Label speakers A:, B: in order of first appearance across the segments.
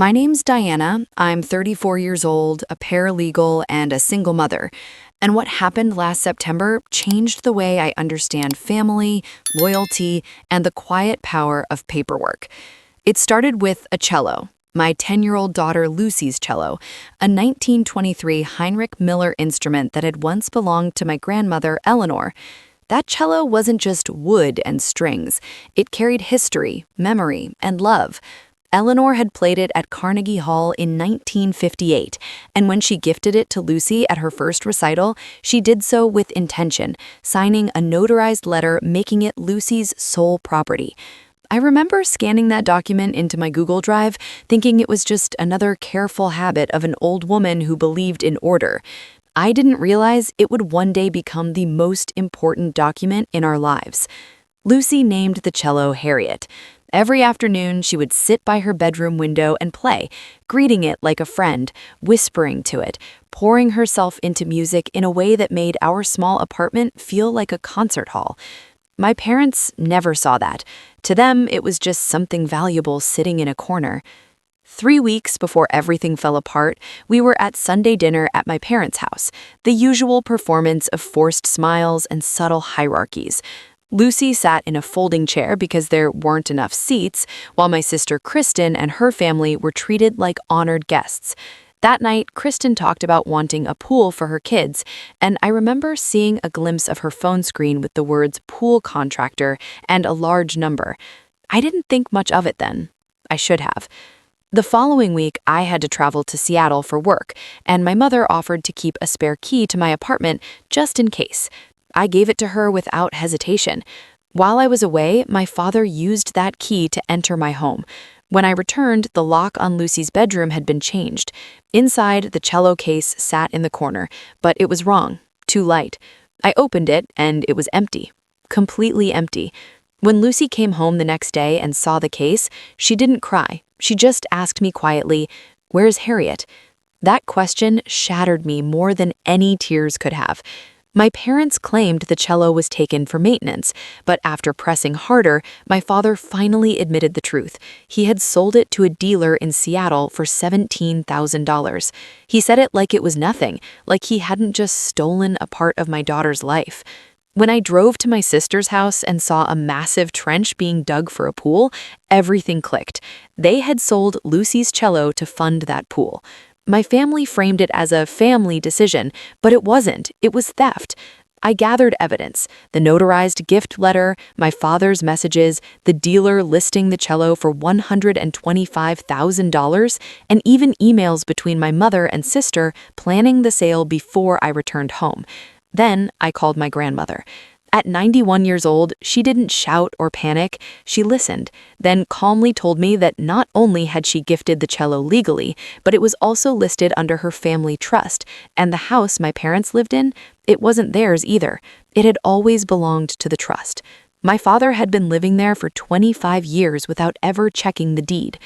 A: My name's Diana. I'm 34 years old, a paralegal, and a single mother. And what happened last September changed the way I understand family, loyalty, and the quiet power of paperwork. It started with a cello, my 10-year-old daughter Lucy's cello, a 1923 Heinrich Miller instrument that had once belonged to my grandmother Eleanor. That cello wasn't just wood and strings. It carried history, memory, and love. Eleanor had played it at Carnegie Hall in 1958, and when she gifted it to Lucy at her first recital, she did so with intention, signing a notarized letter making it Lucy's sole property. I remember scanning that document into my Google Drive, thinking it was just another careful habit of an old woman who believed in order. I didn't realize it would one day become the most important document in our lives. Lucy named the cello Harriet. Every afternoon, she would sit by her bedroom window and play, greeting it like a friend, whispering to it, pouring herself into music in a way that made our small apartment feel like a concert hall. My parents never saw that. To them, it was just something valuable sitting in a corner. 3 weeks before everything fell apart, we were at Sunday dinner at my parents' house, the usual performance of forced smiles and subtle hierarchies. Lucy sat in a folding chair because there weren't enough seats, while my sister Kristen and her family were treated like honored guests. That night, Kristen talked about wanting a pool for her kids, and I remember seeing a glimpse of her phone screen with the words pool contractor and a large number. I didn't think much of it then. I should have. The following week, I had to travel to Seattle for work, and my mother offered to keep a spare key to my apartment just in case. I gave it to her without hesitation. While I was away, my father used that key to enter my home. When I returned, the lock on Lucy's bedroom had been changed. Inside, the cello case sat in the corner, but it was wrong, too light. I opened it, and it was empty. Completely empty. When Lucy came home the next day and saw the case, she didn't cry. She just asked me quietly, "Where's Harriet?" That question shattered me more than any tears could have. My parents claimed the cello was taken for maintenance, but after pressing harder, my father finally admitted the truth. He had sold it to a dealer in Seattle for $17,000. He said it like it was nothing, like he hadn't just stolen a part of my daughter's life. When I drove to my sister's house and saw a massive trench being dug for a pool, everything clicked. They had sold Lucy's cello to fund that pool. My family framed it as a family decision, but it wasn't. It was theft. I gathered evidence, the notarized gift letter, my father's messages, the dealer listing the cello for $125,000, and even emails between my mother and sister planning the sale before I returned home. Then I called my grandmother. At 91 years old, she didn't shout or panic. She listened, then calmly told me that not only had she gifted the cello legally, but it was also listed under her family trust, and the house my parents lived in, it wasn't theirs either. It had always belonged to the trust. My father had been living there for 25 years without ever checking the deed.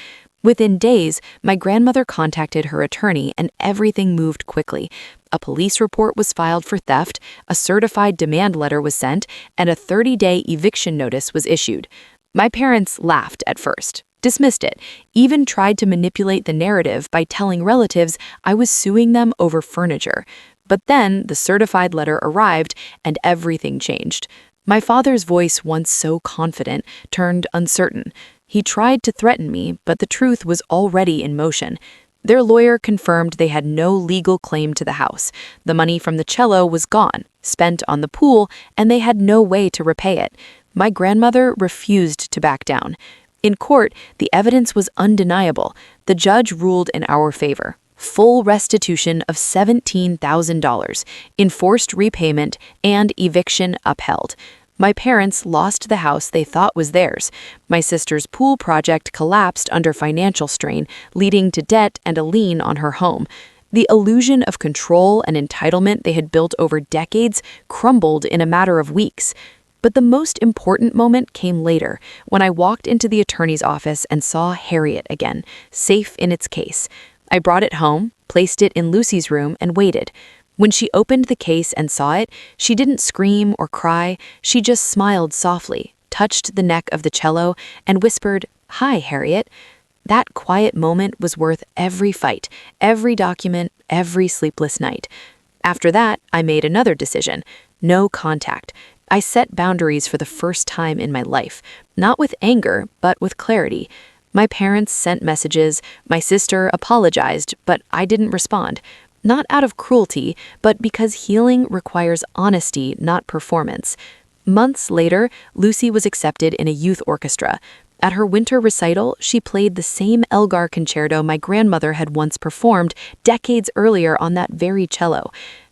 A: Within days, my grandmother contacted her attorney and everything moved quickly. A police report was filed for theft, a certified demand letter was sent, and a 30-day eviction notice was issued. My parents laughed at first, dismissed it, even tried to manipulate the narrative by telling relatives I was suing them over furniture. But then the certified letter arrived and everything changed. My father's voice, once so confident, turned uncertain. He tried to threaten me, but the truth was already in motion. Their lawyer confirmed they had no legal claim to the house. The money from the cello was gone, spent on the pool, and they had no way to repay it. My grandmother refused to back down. In court, the evidence was undeniable. The judge ruled in our favor. Full restitution of $17,000, enforced repayment, and eviction upheld. My parents lost the house they thought was theirs. My sister's pool project collapsed under financial strain, leading to debt and a lien on her home. The illusion of control and entitlement they had built over decades crumbled in a matter of weeks. But the most important moment came later, when I walked into the attorney's office and saw Harriet again, safe in its case. I brought it home, placed it in Lucy's room, and waited. When she opened the case and saw it, she didn't scream or cry. She just smiled softly, touched the neck of the cello, and whispered, "Hi, Harriet." That quiet moment was worth every fight, every document, every sleepless night. After that, I made another decision. No contact. I set boundaries for the first time in my life, not with anger, but with clarity. My parents sent messages, my sister apologized, but I didn't respond. Not out of cruelty, but because healing requires honesty, not performance. Months later, Lucy was accepted in a youth orchestra. At her winter recital, she played the same Elgar concerto my grandmother had once performed decades earlier on that very cello.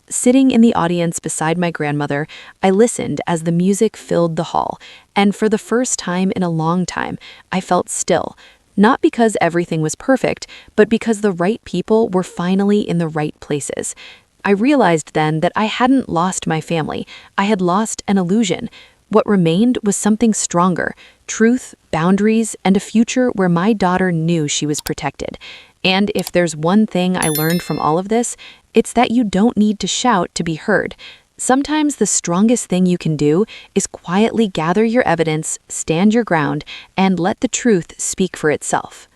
A: Sitting in the audience beside my grandmother, I listened as the music filled the hall, and for the first time in a long time, I felt still. Not because everything was perfect, but because the right people were finally in the right places. I realized then that I hadn't lost my family. I had lost an illusion. What remained was something stronger: truth, boundaries, and a future where my daughter knew she was protected. And if there's one thing I learned from all of this, it's that you don't need to shout to be heard. Sometimes the strongest thing you can do is quietly gather your evidence, stand your ground, and let the truth speak for itself.